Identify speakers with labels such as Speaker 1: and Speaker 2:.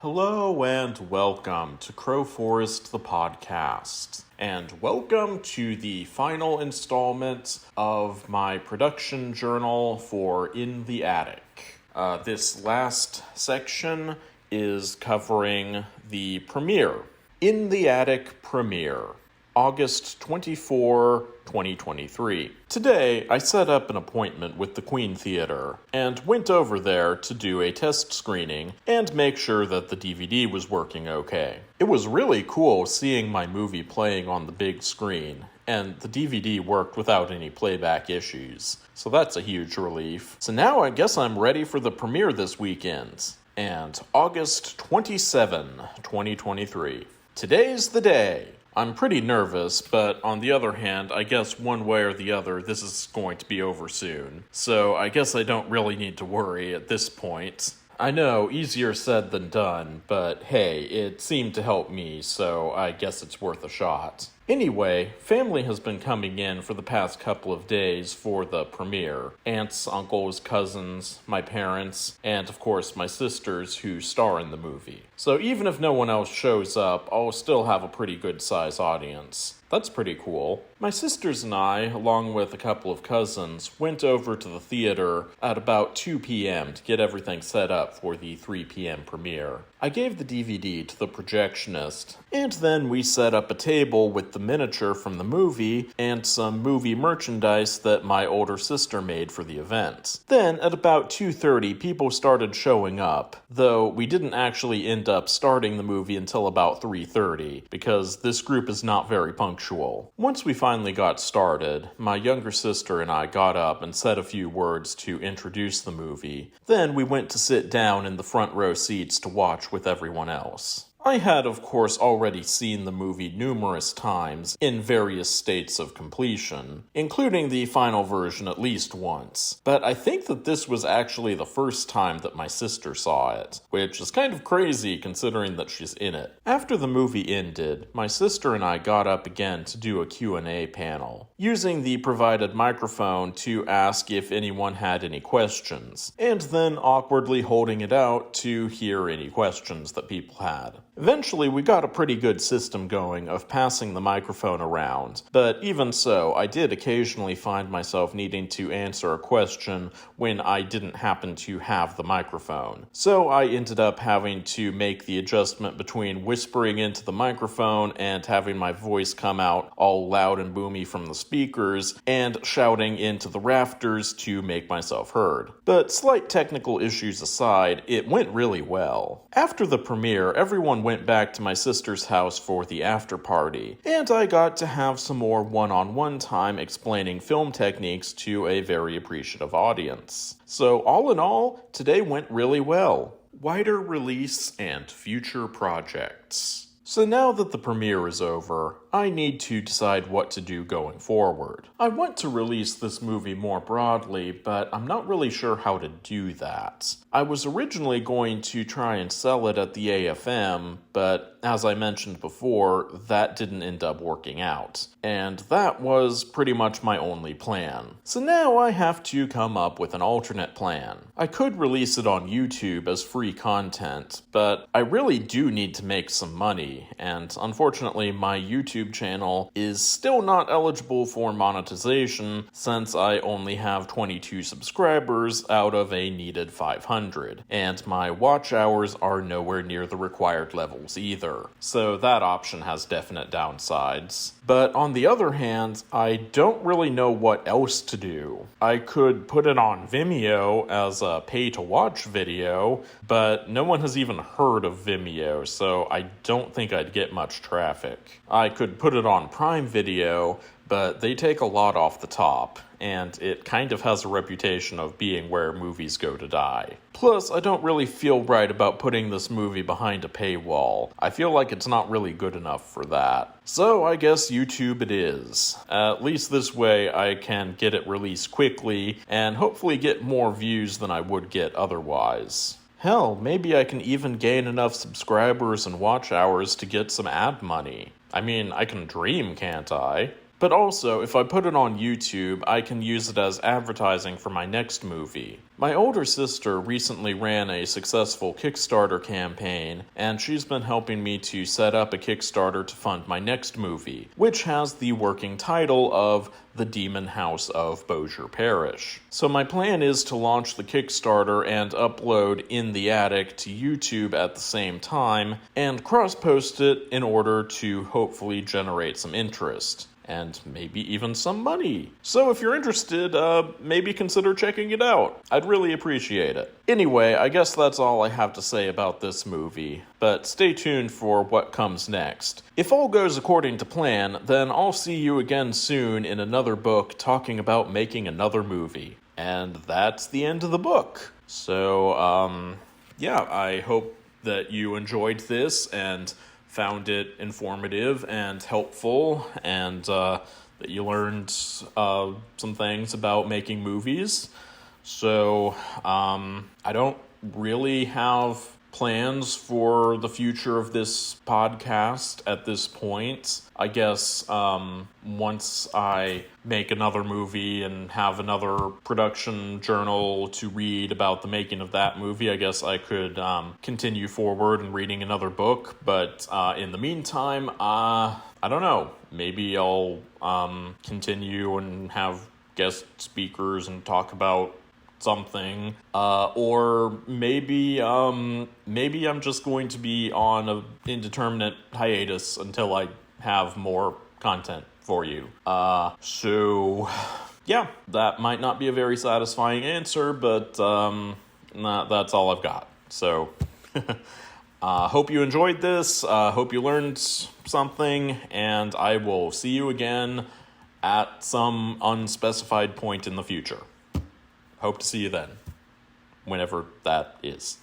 Speaker 1: Hello and welcome to Crowforest, the podcast. And welcome to the final installment of my production journal for In the Attic. This last section is covering the premiere. In the Attic premiere. August 24, 2023. Today, I set up an appointment with the Queen Theater and went over there to do a test screening and make sure that the DVD was working okay. It was really cool seeing my movie playing on the big screen, and the DVD worked without any playback issues, so that's a huge relief. So now I guess I'm ready for the premiere this weekend, and August 27, 2023. Today's the day. I'm pretty nervous, but on the other hand, I guess one way or the other, this is going to be over soon. So I guess I don't really need to worry at this point. I know, easier said than done, but hey, it seemed to help me, so I guess it's worth a shot. Anyway, family has been coming in for the past couple of days for the premiere. Aunts, uncles, cousins, my parents, and of course my sisters who star in the movie. So even if no one else shows up, I'll still have a pretty good size audience. That's pretty cool. My sisters and I, along with a couple of cousins, went over to the theater at about 2 p.m. to get everything set up for the 3 p.m. premiere. I gave the DVD to the projectionist, and then we set up a table with the miniature from the movie and some movie merchandise that my older sister made for the event. Then, at about 2:30, people started showing up, though we didn't actually end up starting the movie until about 3:30, because this group is not very punctual. Once we finally got started, my younger sister and I got up and said a few words to introduce the movie. Then we went to sit down in the front row seats to watch with everyone else. I had, of course, already seen the movie numerous times in various states of completion, including the final version at least once, but I think that this was actually the first time that my sister saw it, which is kind of crazy considering that she's in it. After the movie ended, my sister and I got up again to do a Q&A panel, using the provided microphone to ask if anyone had any questions, and then awkwardly holding it out to hear any questions that people had. Eventually, we got a pretty good system going of passing the microphone around, but even so, I did occasionally find myself needing to answer a question when I didn't happen to have the microphone. So I ended up having to make the adjustment between whispering into the microphone and having my voice come out all loud and boomy from the speakers, and shouting into the rafters to make myself heard. But slight technical issues aside, it went really well. After the premiere, everyone went back to my sister's house for the after party, and I got to have some more one-on-one time explaining film techniques to a very appreciative audience. So all in all, today went really well. Wider release and future projects. So now that the premiere is over, I need to decide what to do going forward. I want to release this movie more broadly, but I'm not really sure how to do that. I was originally going to try and sell it at the AFM, but as I mentioned before, that didn't end up working out. And that was pretty much my only plan. So now I have to come up with an alternate plan. I could release it on YouTube as free content, but I really do need to make some money, and unfortunately my YouTube channel is still not eligible for monetization since I only have 22 subscribers out of a needed 500, and my watch hours are nowhere near the required levels either, so that option has definite downsides. But on the other hand, I don't really know what else to do. I could put it on Vimeo as a pay-to-watch video, but no one has even heard of Vimeo, so I don't think I'd get much traffic. I could put it on Prime Video, but they take a lot off the top, and it kind of has a reputation of being where movies go to die. Plus, I don't really feel right about putting this movie behind a paywall. I feel like it's not really good enough for that. So I guess YouTube it is. At least this way I can get it released quickly, and hopefully get more views than I would get otherwise. Hell, maybe I can even gain enough subscribers and watch hours to get some ad money. I mean, I can dream, can't I? But also, if I put it on YouTube, I can use it as advertising for my next movie. My older sister recently ran a successful Kickstarter campaign, and she's been helping me to set up a Kickstarter to fund my next movie, which has the working title of The Demon House of Bossier Parish. So my plan is to launch the Kickstarter and upload In the Attic to YouTube at the same time, and cross-post it in order to hopefully generate some interest. And maybe even some money. So if you're interested, maybe consider checking it out. I'd really appreciate it. Anyway, I guess that's all I have to say about this movie. But stay tuned for what comes next. If all goes according to plan, then I'll see you again soon in another book talking about making another movie. And that's the end of the book. So, yeah, I hope that you enjoyed this and found it informative and helpful, and that you learned some things about making movies. So I don't really have plans for the future of this podcast at this point. I guess once I make another movie and have another production journal to read about the making of that movie, I guess I could continue forward and reading another book. But in the meantime, I don't know. Maybe I'll continue and have guest speakers and talk about something, or maybe I'm just going to be on an indeterminate hiatus until I have more content for you. So yeah, that might not be a very satisfying answer, but that's all I've got. So hope you enjoyed this, hope you learned something, and I will see you again at some unspecified point in the future. Hope to see you then, whenever that is.